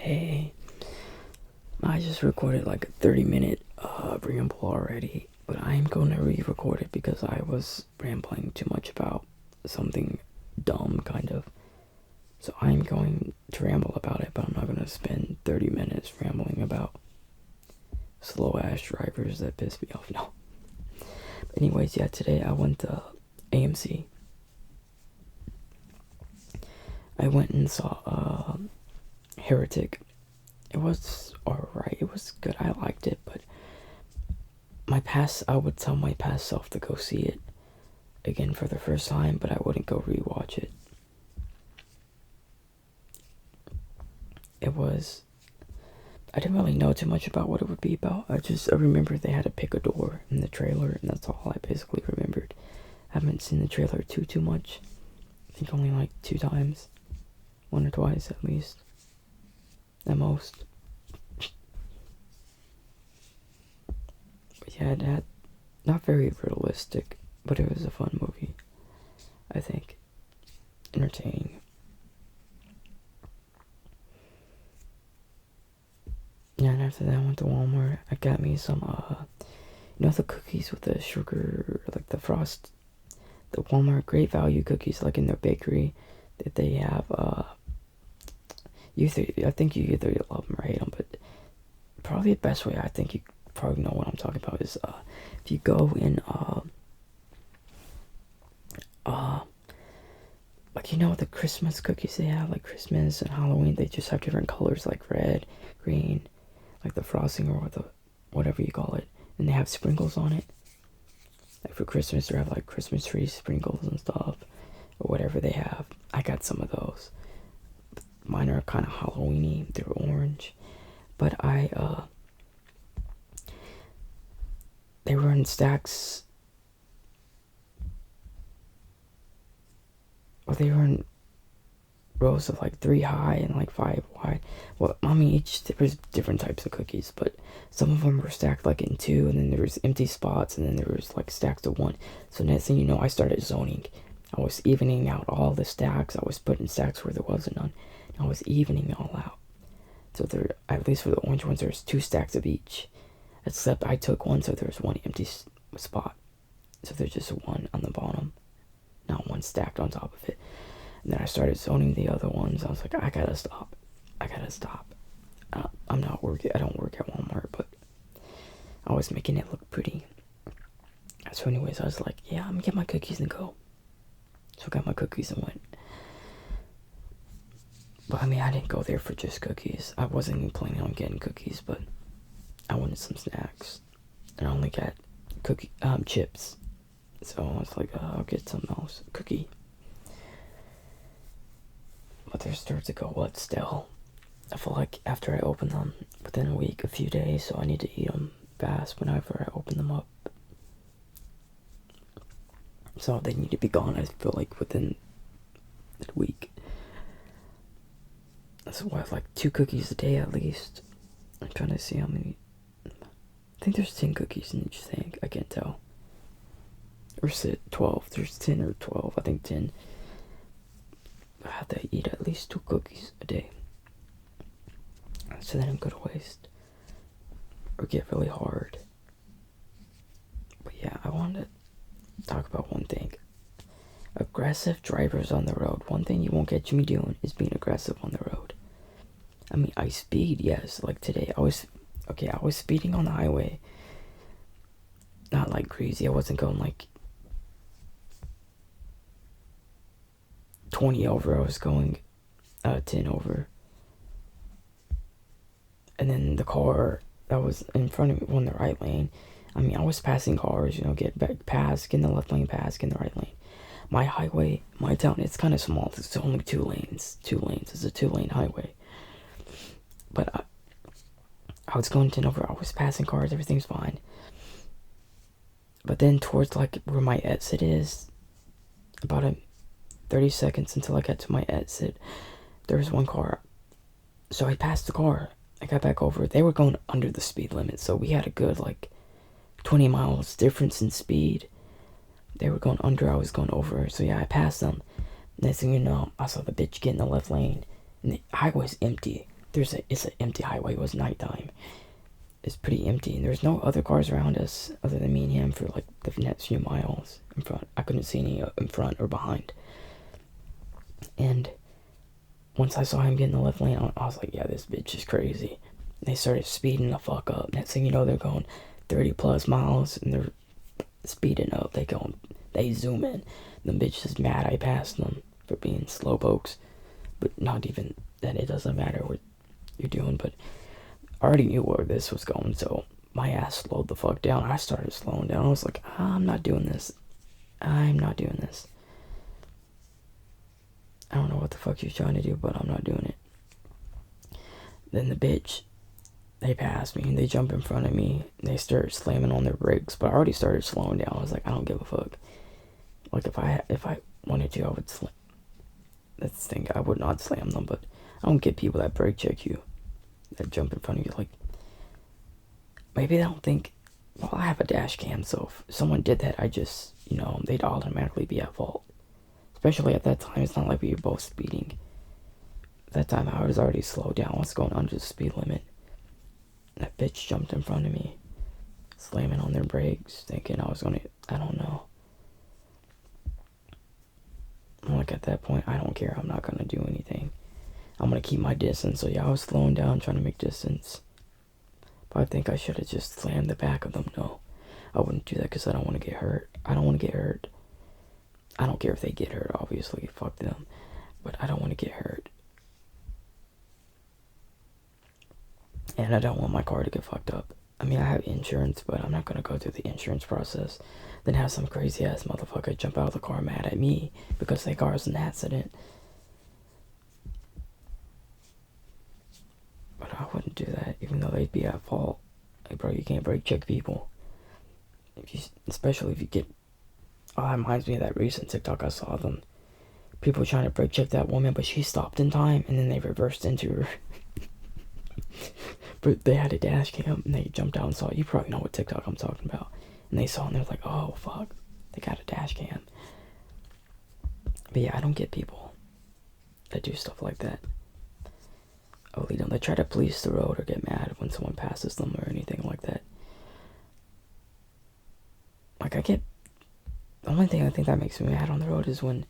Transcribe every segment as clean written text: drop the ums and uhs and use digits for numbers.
Hey, I just recorded like a 30-minute ramble already, but I am going to re-record it because I was rambling too much about something dumb, kind of. So I'm going to ramble about it, but I'm not going to spend 30 minutes rambling about slow-ass drivers that piss me off. No. But anyways, yeah, today I went to AMC. I went and saw Heretic. It was alright. It was good. I liked it, but I would tell my past self to go see it again for the first time, but I wouldn't go rewatch it. I didn't really know too much about what it would be about. I remember they had a picador in the trailer, and that's all I basically remembered. I haven't seen the trailer too much. I think only like 2 times. 1 or twice at least. At most. But yeah, it had not very realistic, but it was a fun movie, I think. Entertaining. Yeah, and after that I went to Walmart. I got me some, the cookies with the sugar, like the frost, the Walmart Great Value cookies, like in their bakery, that they have, I think you either love them or hate them, but probably the best way, I think you probably know what I'm talking about, is, if you go in, like, the Christmas cookies they have, like Christmas and Halloween, they just have different colors, like red, green, like the frosting or whatever you call it, and they have sprinkles on it. Like for Christmas, they have like Christmas tree sprinkles and stuff, or whatever they have. I got some of those. Mine are kind of Halloweeny. They're orange, but they were in stacks. Well, they were in rows of like 3 high and like 5 wide. Well, I mean, there was different types of cookies, but some of them were stacked like in 2, and then there was empty spots, and then there was like stacks of 1. So next thing you know, I started zoning. I was evening out all the stacks. I was putting stacks where there wasn't none. I was evening it all out. So there, at least for the orange ones, there's 2 stacks of each. Except I took 1, so there's 1 empty spot. So there's just 1 on the bottom, not 1 stacked on top of it. And then I started zoning the other ones. I was like, I gotta stop. I'm not working. I don't work at Walmart, but I was making it look pretty. So anyways, I was like, yeah, I'm gonna get my cookies and go. So I got my cookies and went. But I mean, I didn't go there for just cookies. I wasn't even planning on getting cookies, but I wanted some snacks. And I only got chips. So I was like, I'll get something else. Cookie. But they're starting to go up still. I feel like after I open them, within a week, a few days, so I need to eat them fast whenever I open them up. So they need to be gone, I feel like, within a week. That's why I like 2 cookies a day at least. I'm trying to see how many. I think there's 10 cookies in each thing. I can't tell. Or is it 12? There's 10 or 12. I think 10. I have to eat at least 2 cookies a day. So then I'm going to waste. Or get really hard. But yeah, I wanted to talk about one thing. Aggressive drivers on the road. One thing you won't catch me doing is being aggressive on the road. I mean, I speed, yes. Like today, I was speeding on the highway. Not like crazy. I wasn't going like 20 over. I was going 10 over. And then the car that was in front of me on the right lane, I mean, I was passing cars, get back past, get in the left lane, pass, get in the right lane. My highway, my town, it's kind of small. It's only 2 lanes. It's a 2-lane highway. But I was going 10 over. I was passing cars. Everything's fine. But then towards like where my exit is, about 30 seconds until I got to my exit, there was one car. So I passed the car. I got back over. They were going under the speed limit. So we had a good like 20 miles difference in speed. They were going under, I was going over. So yeah, I passed them. Next thing you know, I saw the bitch get in the left lane. And the highway's empty. it's an empty highway. It was nighttime. It's pretty empty, and there's no other cars around us other than me and him for like the next few miles in front. I couldn't see any in front or behind. And once I saw him get in the left lane, I was like, yeah, this bitch is crazy. And they started speeding the fuck up. Next thing you know, they're going 30 plus miles, and they're speeding up. They zoom in. The bitch is mad I passed them for being slowpokes, but not even that. It doesn't matter what you're doing, but I already knew where this was going, so my ass slowed the fuck down. I started slowing down. I was like, I'm not doing this. I'm not doing this. I don't know what the fuck you're trying to do, but I'm not doing it. Then the bitch, they pass me, and they jump in front of me, and they start slamming on their brakes, but I already started slowing down. I was like, I don't give a fuck. Like, if I wanted to, I would slam. That's the thing, I would not slam them, but I don't get people that brake check you, that jump in front of you. Like, maybe they don't think, well, I have a dash cam, so if someone did that, they'd automatically be at fault. Especially at that time, it's not like we were both speeding. At that time, I was already slowed down. I was going under the speed limit. That bitch jumped in front of me, slamming on their brakes, thinking I was gonna, I don't know. Like, at that point, I don't care. I'm not gonna do anything. I'm gonna keep my distance. So yeah, I was slowing down, trying to make distance. But I think I should have just slammed the back of them. No, I wouldn't do that because I don't want to get hurt. I don't want to get hurt. I don't care if they get hurt, obviously. Fuck them. But I don't want to get hurt. And I don't want my car to get fucked up. I mean, I have insurance, but I'm not going to go through the insurance process. Then have some crazy ass motherfucker jump out of the car mad at me because their car was in an accident. But I wouldn't do that, even though they'd be at fault. Like, bro, you can't brake check people. Especially if you get... Oh, that reminds me of that recent TikTok I saw them. People trying to brake check that woman, but she stopped in time, and then they reversed into her. But they had a dash cam, and they jumped out and saw it. You probably know what TikTok I'm talking about. And they saw it, and they were like, oh, fuck. They got a dash cam. But yeah, I don't get people that do stuff like that. Oh, they try to police the road or get mad when someone passes them or anything like that. Like, the only thing I think that makes me mad on the road is when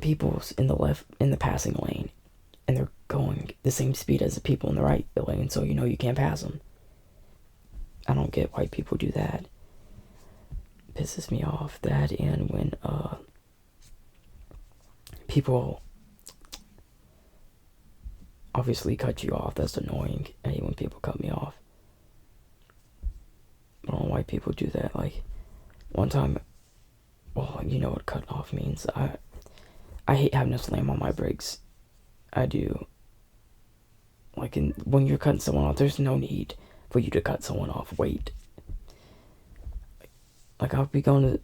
people's in the passing lane, and they're going the same speed as the people in the right lane, so you can't pass them. I don't get why people do that. It pisses me off. That, and when people obviously cut you off, that's annoying. I hate when people cut me off. I don't know why people do that. Like, one time, well, you know what cut off means. I hate having to slam on my brakes. I do. Like, when you're cutting someone off, there's no need for you to cut someone off. Wait. Like, I'll be going to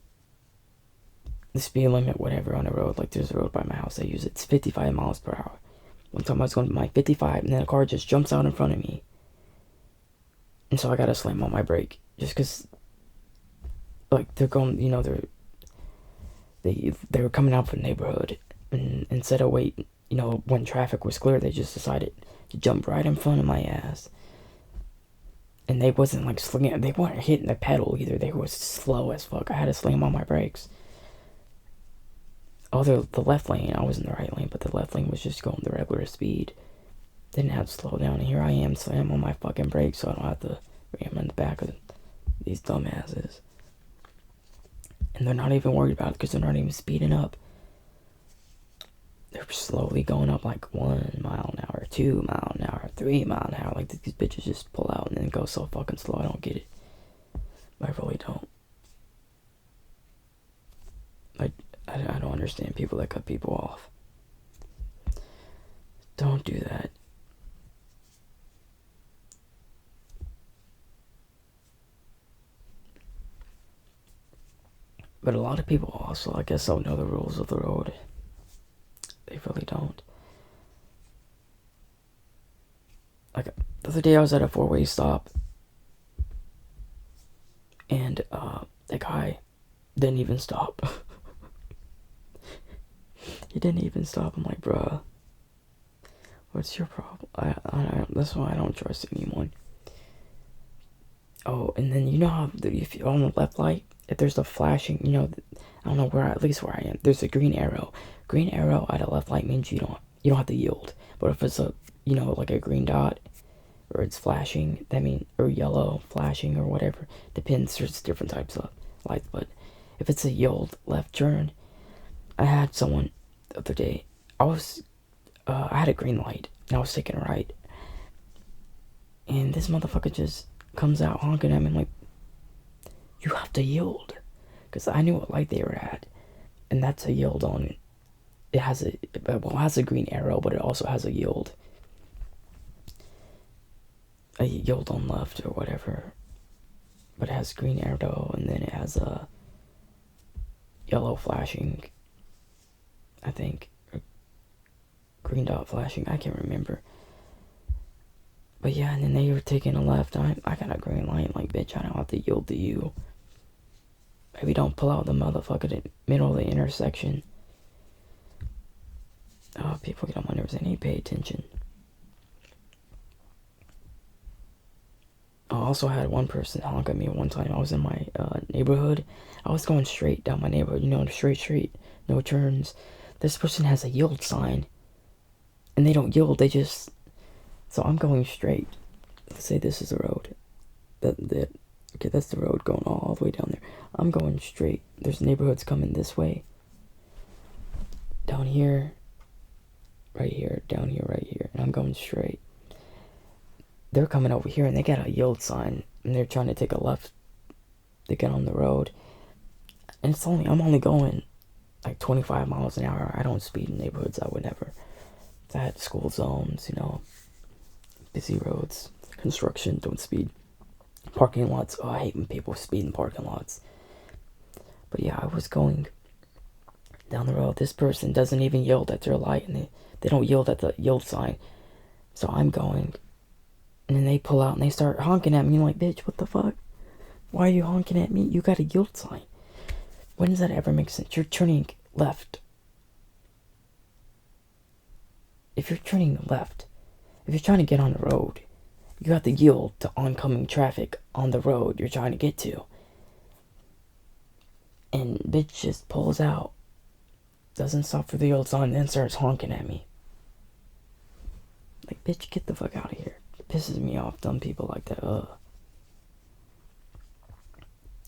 the speed limit, whatever, on the road. Like, there's a road by my house. I use it. It's 55 miles per hour. One time I was going to my 55, and then a car just jumps out in front of me. And so I gotta slam on my brake. Just because, like, they're going, they were coming out from the neighborhood. And instead of waiting, when traffic was clear, they just decided to jump right in front of my ass. And they wasn't, like, slinging, they weren't hitting the pedal either. They were slow as fuck. I had to slam on my brakes. Oh, the left lane, I was in the right lane, but the left lane was just going the regular speed. Didn't have to slow down, and here I am slamming on my fucking brakes so I don't have to ram in the back of these dumbasses. And they're not even worried about it because they're not even speeding up. They're slowly going up like 1 mile an hour, 2 mile an hour, 3 mile an hour. Like, these bitches just pull out and then go so fucking slow. I don't get it. I really don't. I don't understand people that cut people off. Don't do that. But a lot of people also, I guess, don't know the rules of the road. They really don't. Like, the other day I was at a 4-way stop, and the guy didn't even stop. He didn't even stop. I'm like, bruh, What's your problem? That's why I don't trust anyone. Oh, and then you know how if you're on the left light, if there's a flashing, I don't know where, at least where I am, there's a green arrow. Green arrow at a left light means you don't have to yield. But if it's a, like a green dot, or it's flashing, that means, or yellow flashing or whatever, depends. There's different types of lights. But if it's a yield left turn, I had someone the other day. I had a green light and I was taking a right, and this motherfucker just comes out honking at me. I'm like, you have to yield, because I knew what light they were at, and that's a yield on. It has a green arrow, but it also has a yield on left or whatever. But it has green arrow, and then it has a yellow flashing, I think, or green dot flashing. I can't remember. But yeah, and then they were taking a left. I got a green light. Like, bitch, I don't have to yield to you. Maybe don't pull out the motherfucker in the middle of the intersection. Oh, people get on my nerves. They need to pay attention. I also had one person honk at me one time. I was in my neighborhood. I was going straight down my neighborhood, straight street, no turns. This person has a yield sign, and they don't yield. They just. So I'm going straight. Let's say this is the road. Okay, that's the road going all the way down there. I'm going straight. There's neighborhoods coming this way. Down here, right here, down here, right here, and I'm going straight. They're coming over here, and they got a yield sign, and they're trying to take a left. They get on the road, and I'm only going like 25 miles an hour. I don't speed in neighborhoods. I would never. I had school zones, busy roads, construction, don't speed. Parking lots, I hate when people speed in parking lots. But yeah, I was going down the road. This person doesn't even yield at their light, and they don't yield at the yield sign. So I'm going, and then they pull out and they start honking at me like, bitch, what the fuck? Why are you honking at me? You got a yield sign. When does that ever make sense? You're turning left. If you're turning left, if you're trying to get on the road, you have to yield to oncoming traffic on the road you're trying to get to. And bitch just pulls out, doesn't stop for the yield sign, and then starts honking at me. Like, bitch, get the fuck out of here. It pisses me off, dumb people like that.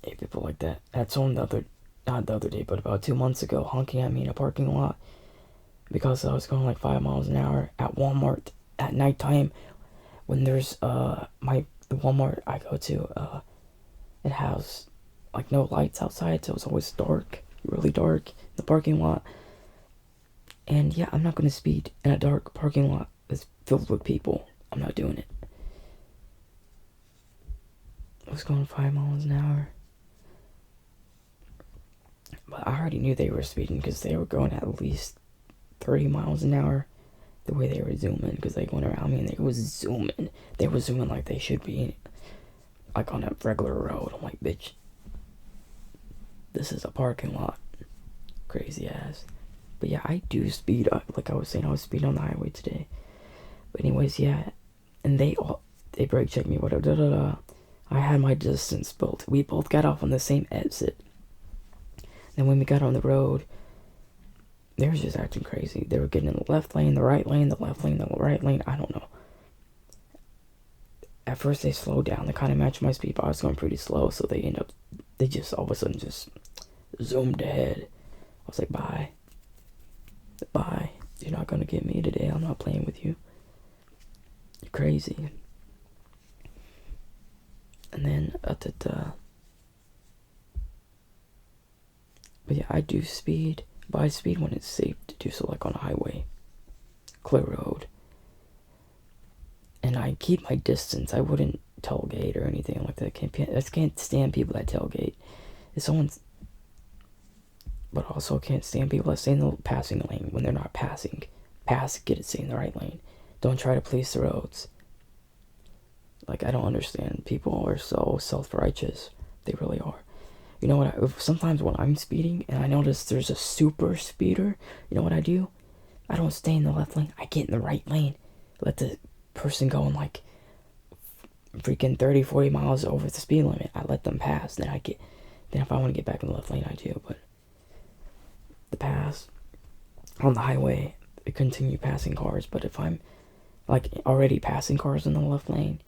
Hate people like that. I had someone not the other day, but about 2 months ago, honking at me in a parking lot because I was going like 5 miles an hour at Walmart at nighttime. When there's the Walmart I go to, it has like no lights outside, so it's always dark, really dark in the parking lot. And yeah, I'm not gonna speed in a dark parking lot that's filled with people. I'm not doing it. I was going 5 miles an hour. But I already knew they were speeding because they were going at least 30 miles an hour. The way they were zooming, because they went around me and they was zooming. They were zooming like they should be, like on a regular road. I'm like, bitch, this is a parking lot. Crazy ass. But yeah, I do speed. Like I was saying, I was speeding on the highway today. But anyways, yeah, and they brake checked me. Whatever. I had my distance built. We both got off on the same exit. And when we got on the road, they were just acting crazy. They were getting in the left lane, the right lane, the left lane, the right lane. I don't know. At first they slowed down. They kind of matched my speed, but I was going pretty slow. So they just all of a sudden just zoomed ahead. I was like, bye. Bye. You're not going to get me today. I'm not playing with you. You're crazy. And then, but yeah, I do speed. But I speed when it's safe to do so, like on a highway, clear road. And I keep my distance. I wouldn't tailgate or anything like that. I can't stand people that tailgate. But also can't stand people that stay in the passing lane when they're not passing. Get it, stay in the right lane. Don't try to police the roads. Like, I don't understand. People are so self-righteous. They really are. You know what? Sometimes when I'm speeding and I notice there's a super speeder, you know what I do? I don't stay in the left lane. I get in the right lane. let the person go in like freaking 30, 40 miles over the speed limit. I let them pass. Then if I want to get back in the left lane, I do. But the pass on the highway, I continue passing cars. But if I'm like already passing cars in the left lane,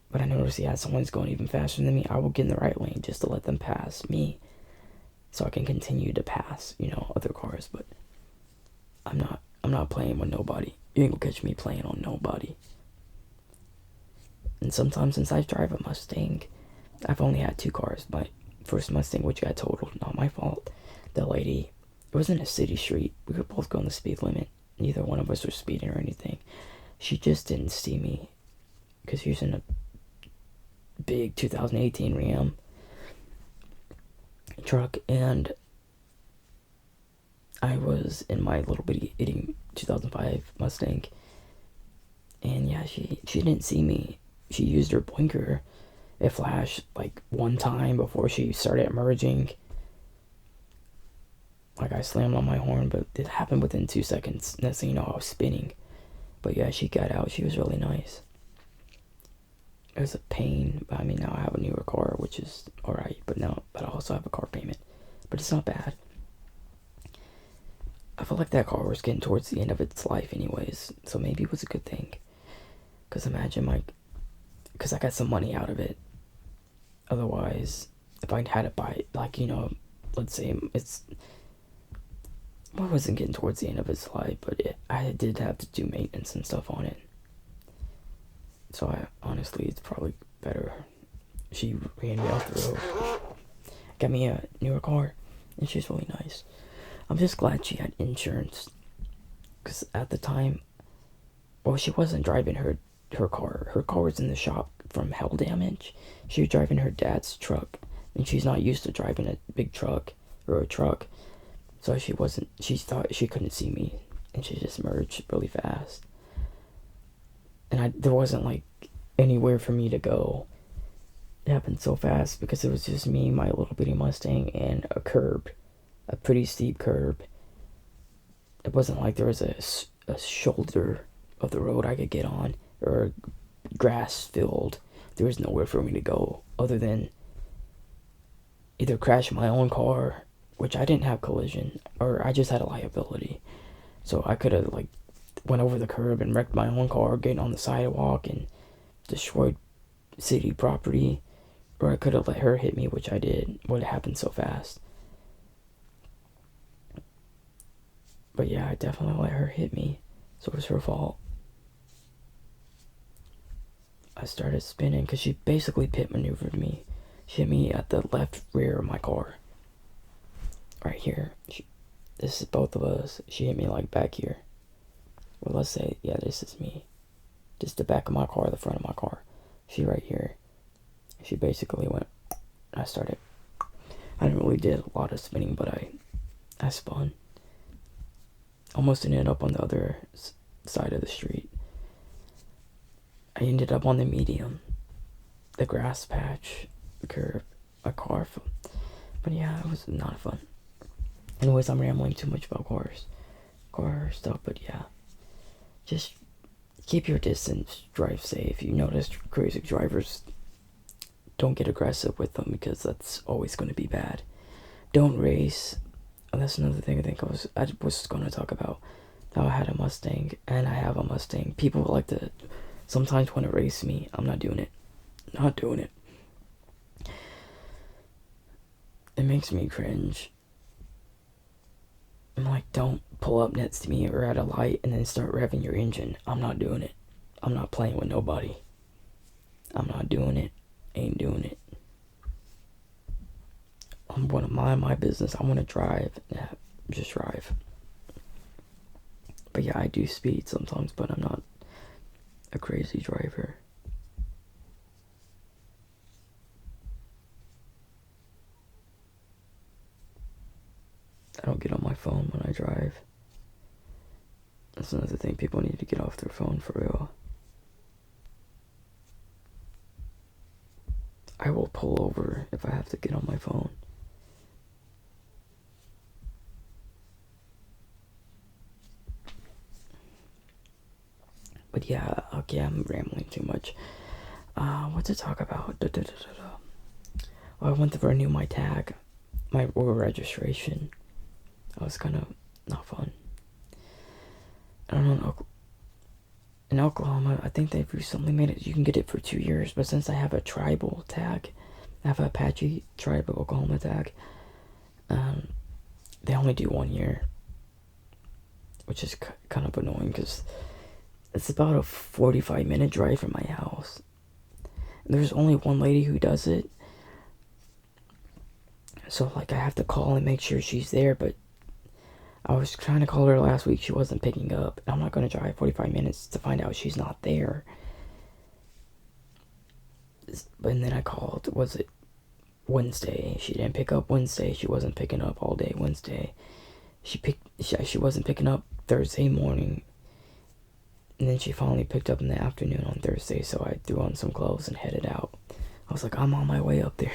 but I notice, someone's going even faster than me, I will get in the right lane just to let them pass me, so I can continue to pass, other cars. But I'm not playing with nobody. You ain't gonna catch me playing on nobody. And sometimes, since I drive a Mustang, I've only had 2 cars. My first Mustang, which got totaled, not my fault. The lady, it was in a city street. We were both going the speed limit. Neither one of us were speeding or anything. She just didn't see me because she was in a big 2018 Ram truck, and I was in my little bitty itty 2005 Mustang. And yeah, she didn't see me. She used her blinker. It flashed like one time before she started merging. Like, I slammed on my horn, but it happened within 2 seconds. Next thing you know, I was spinning. But yeah, she got out. She was really nice. It was a pain, but I mean, now I have a newer car, which is alright. But I also have a car payment. But it's not bad. I feel like that car was getting towards the end of its life anyways, so maybe it was a good thing. Because imagine, because I got some money out of it. Otherwise, if I had to buy it, let's say I wasn't getting towards the end of its life, but I did have to do maintenance and stuff on it. So honestly, it's probably better. She ran me off the road, got me a newer car, and she's really nice. I'm just glad she had insurance, because at the time, she wasn't driving her car. Her car was in the shop from hail damage. She was driving her dad's truck, and she's not used to driving a big truck or a truck. So she thought she couldn't see me, and she just merged really fast. And there wasn't anywhere for me to go. It happened so fast because it was just me, my little bitty Mustang, and a curb, a pretty steep curb. It wasn't like there was a shoulder of the road I could get on, or grass field. There was nowhere for me to go other than either crash my own car, which I didn't have collision, or I just had a liability. So I could have went over the curb and wrecked my own car getting on the sidewalk and destroyed city property, or I could have let her hit me, which I did. Would have happened so fast. But yeah, I definitely let her hit me, so it was her fault. I started spinning because she basically pit maneuvered me. She hit me at the left rear of my car. Right here. This is both of us. She hit me back here. Well, let's say, yeah, this is me. Just the back of my car, the front of my car. She right here. She basically went, I didn't really did a lot of spinning, but I spun. Almost ended up on the other side of the street. I ended up on the medium, the grass patch, the curb, a car. But yeah, it was not fun. Anyways, I'm rambling too much about car stuff, but yeah. Just keep your distance, drive safe. You notice crazy drivers, don't get aggressive with them, because that's always going to be bad. Don't race. And that's another thing I was going to talk about. How I had a Mustang, and I have a Mustang. People like to sometimes want to race me. I'm not doing it. Not doing it. It makes me cringe. I'm like, don't pull up next to me or at a light and then start revving your engine. I'm not doing it. I'm not playing with nobody. I'm not doing it. Ain't doing it. I'm going to mind my business. I want to drive. Yeah, just drive. But yeah, I do speed sometimes, but I'm not a crazy driver. I don't get on my phone when I drive. That's another thing. People need to get off their phone for real. I will pull over if I have to get on my phone. But But yeah, okay, I'm rambling too much. What to talk about? Well, I went to renew my tag, my registration. That was kind of not fun. I don't know. In Oklahoma, I think they've recently made it. You can get it for 2 years, but since I have a tribal tag, I have an Apache tribe of Oklahoma tag. They only do 1 year, which is kind of annoying because it's about a 45-minute drive from my house. And there's only one lady who does it, so like I have to call and make sure she's there. But I was trying to call her last week, she wasn't picking up. I'm not gonna drive 45 minutes to find out she's not there. And then I called. Was it Wednesday? She didn't pick up Wednesday. She wasn't picking up all day Wednesday. She wasn't picking up Thursday morning. And then she finally picked up in the afternoon on Thursday, so I threw on some clothes and headed out. I was like, I'm on my way up there.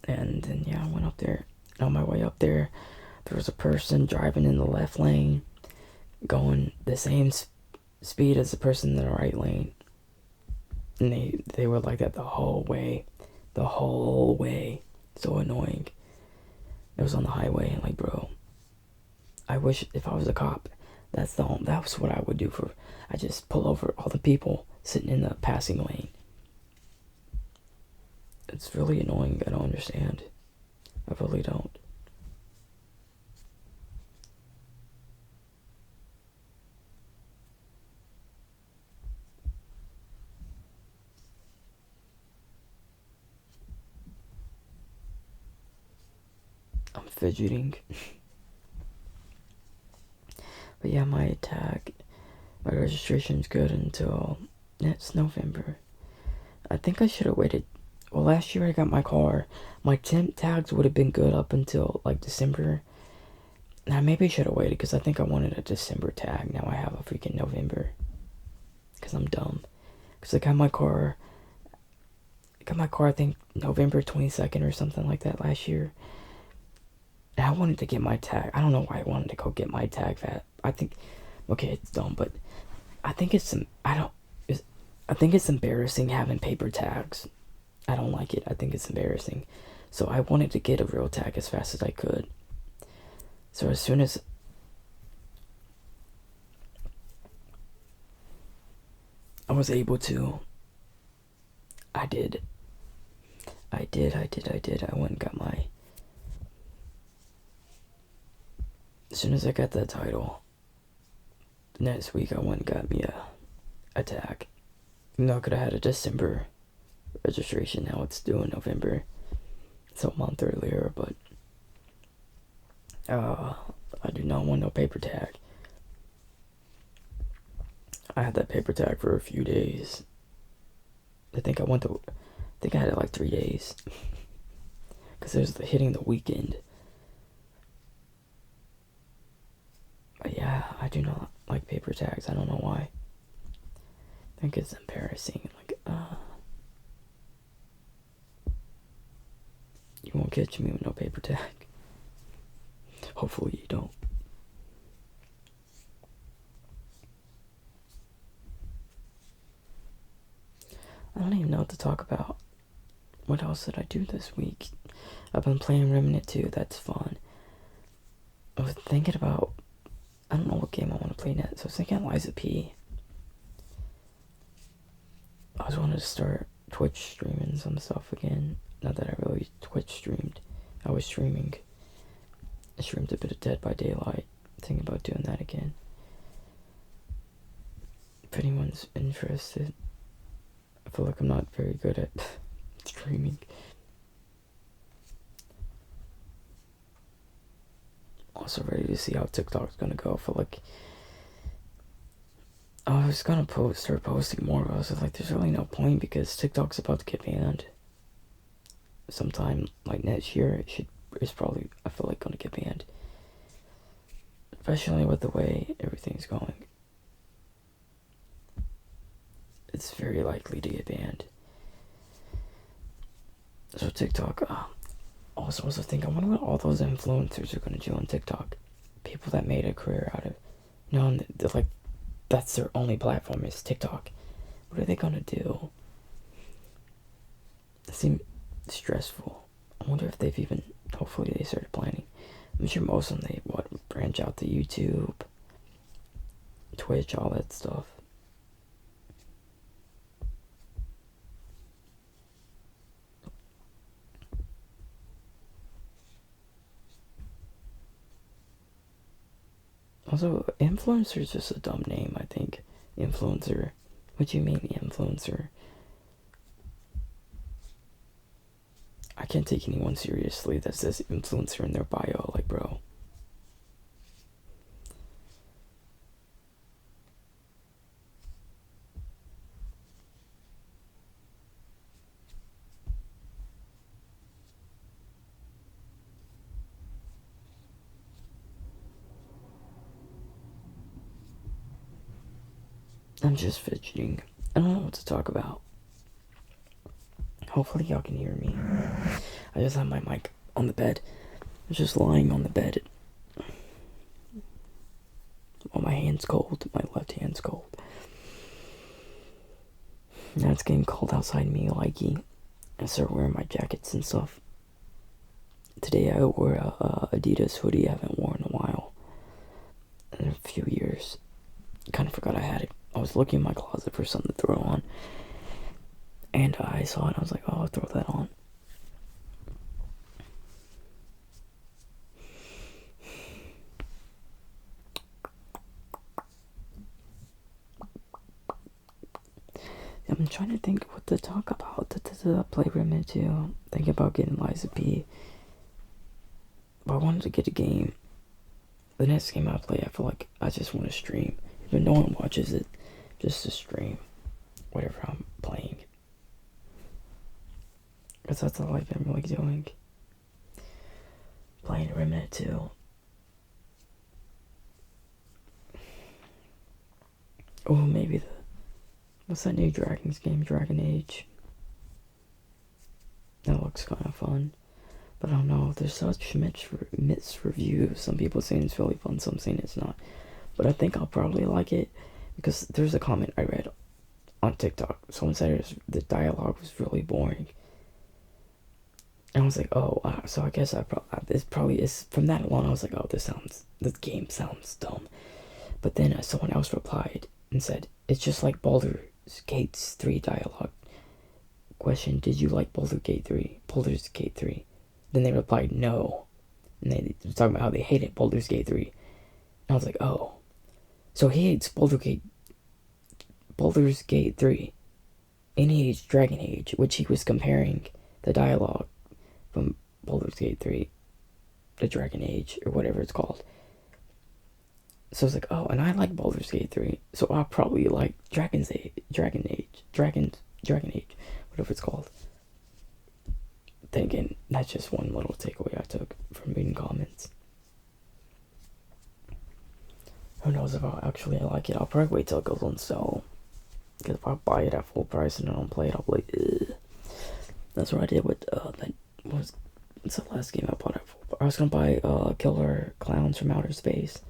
And then, yeah, I went up there. On my way up there, there was a person driving in the left lane, going the same speed as the person in the right lane. And they were like that the whole way. The whole way. So annoying. It was on the highway, and like, bro, I wish if I was a cop, that's what I would do. I just pull over all the people sitting in the passing lane. It's really annoying. I don't understand. I really don't. I'm fidgeting. But yeah, my registration's good until next November. I think I should have waited. Well, last year I got my car. My temp tags would have been good up until like December. Now maybe I should have waited because I think I wanted a December tag. Now I have a freaking November. Because I'm dumb. Because I got my car. I think November 22nd or something like that last year. And I wanted to get my tag. I don't know why I wanted to go get my tag fat. I think, okay, it's dumb, but I think it's embarrassing having paper tags. I don't like it. I think it's embarrassing. So I wanted to get a real tag as fast as I could. So as soon as I was able to, I did. I went and got my... As soon as I got that title, next week I went and got me a tag. No, I could have had a December registration. Now it's due in November. It's a month earlier, but I do not want no paper tag. I had that paper tag for a few days. I think I had it like 3 days. Because it was hitting the weekend. But yeah, I do not like paper tags. I don't know why. I think it's embarrassing. Like, you won't catch me with no paper tag. Hopefully you don't. I don't even know what to talk about. What else did I do this week? I've been playing Remnant 2. That's fun. I was thinking about... I don't know what game I want to play next. So I was thinking Liza P. I was wanting to start Twitch streaming some stuff again. Not that I really Twitch streamed. I was streaming. I streamed a bit of Dead by Daylight. Thinking about doing that again. If anyone's interested. I feel like I'm not very good at streaming. Also ready to see how TikTok's gonna go. I feel like I was gonna start posting more, but I was like, there's really no point because TikTok's about to get banned. Sometime like next year, it's probably, I feel like, gonna get banned. Especially with the way everything's going. It's very likely to get banned. So TikTok, also think, I wonder what all those influencers are gonna do on TikTok. people that made a career out of, and they're like, that's their only platform is TikTok. What are they gonna do? It seems stressful. I wonder if they've even, hopefully they started planning. I'm sure most of them, they, branch out to YouTube, Twitch, all that stuff. Also, influencer is just a dumb name, I think. Influencer. What do you mean, influencer? I can't take anyone seriously that says influencer in their bio, like, bro. I'm just fidgeting. I don't know what to talk about. Hopefully y'all can hear me. I just have my mic on the bed. I'm just lying on the bed. Oh, my hand's cold. My left hand's cold. Now it's getting cold outside me, likey. I start wearing my jackets and stuff. Today I wore a Adidas hoodie I haven't worn in a while. In a few years. Kind of forgot I had it. I was looking in my closet for something to throw on. And I saw it and I was like, oh, I'll throw that on. I'm trying to think what to talk about. To play Remnant 2. Think about getting Liza P. But I wanted to get a game. The next game I play, I feel like I just want to stream. Even no one watches it, just to stream whatever I'm playing. Because that's all I've been really doing. Playing Remnant 2. Oh, maybe what's that new Dragons game, Dragon Age? That looks kind of fun. But I don't know, there's such mixed reviews. Some people saying it's really fun, some saying it's not. But I think I'll probably like it because there's a comment I read on TikTok. Someone said the dialogue was really boring. And I was like, oh, so I guess this probably is, from that alone, I was like, oh, this game sounds dumb. But then someone else replied and said, it's just like Baldur's Gate 3 dialogue. Question, did you like Baldur's Gate 3? Then they replied, no. And they were talking about how they hated Baldur's Gate 3. And I was like, oh. So he hates Baldur's Gate 3. And he hates Dragon Age, which he was comparing the dialogue from Baldur's Gate 3 to Dragon Age, or whatever it's called. So I was like, oh, and I like Baldur's Gate 3, so I'll probably like Dragon Age, whatever it's called. Thinking that's just one little takeaway I took from reading comments. Who knows if I'll actually like it? I'll probably wait till it goes on sale. Because if I buy it at full price and I don't play it, I'll be like, ugh. That's what I did with what's the last game I bought at full price? I was gonna buy Killer Clowns from Outer Space.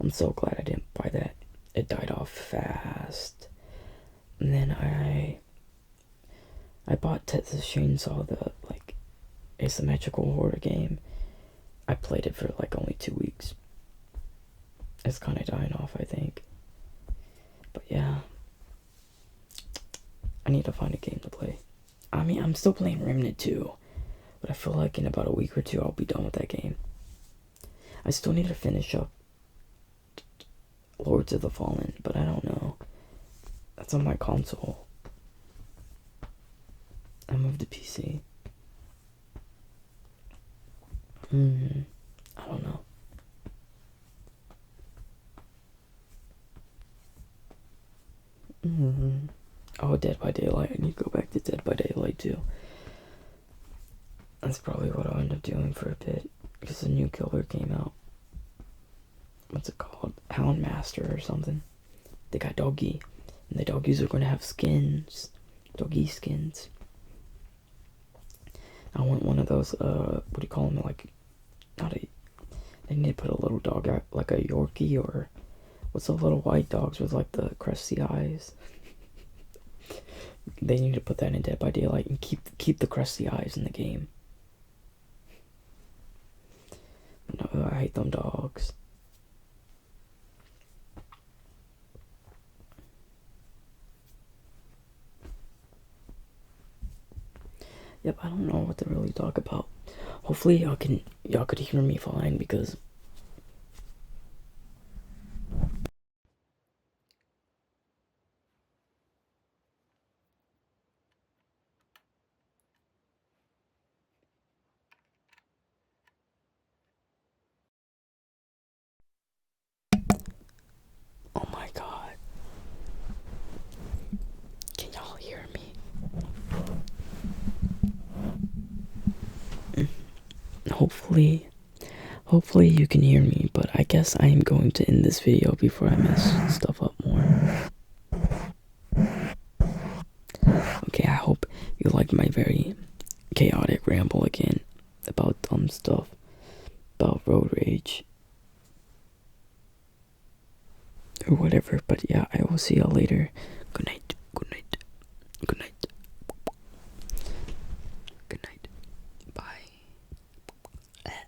I'm so glad I didn't buy that. It died off fast. And then I bought Texas Chainsaw, the asymmetrical horror game. I played it for only 2 weeks. It's kind of dying off, I think. But yeah, I need to find a game to play. I mean, I'm still playing Remnant 2, but I feel like in about a week or two I'll be done with that game. I still need to finish up Lords of the Fallen, but I don't know. That's on my console. I moved to PC. I don't know. Oh, Dead by Daylight. I need to go back to Dead by Daylight too. That's probably what I'll end up doing for a bit, because the new killer came out. What's it called? Houndmaster or something. They got doggy, and the doggies are going to have skins. Doggy skins. I want one of those, what do you call them, They need to put a little dog out, like a Yorkie, or what's the little white dogs with like the crusty eyes? They need to put that in Dead by Daylight and keep the crusty eyes in the game. No, I hate them dogs. Yep, I don't know what to really talk about. Hopefully y'all could hear me fine, because oh my god, can y'all hear me? Hopefully you can hear me, but I guess I am going to end this video before I mess stuff up more. Okay, I hope you liked my very chaotic ramble again about dumb stuff, about road rage, or whatever. But yeah, I will see y'all later. Good night.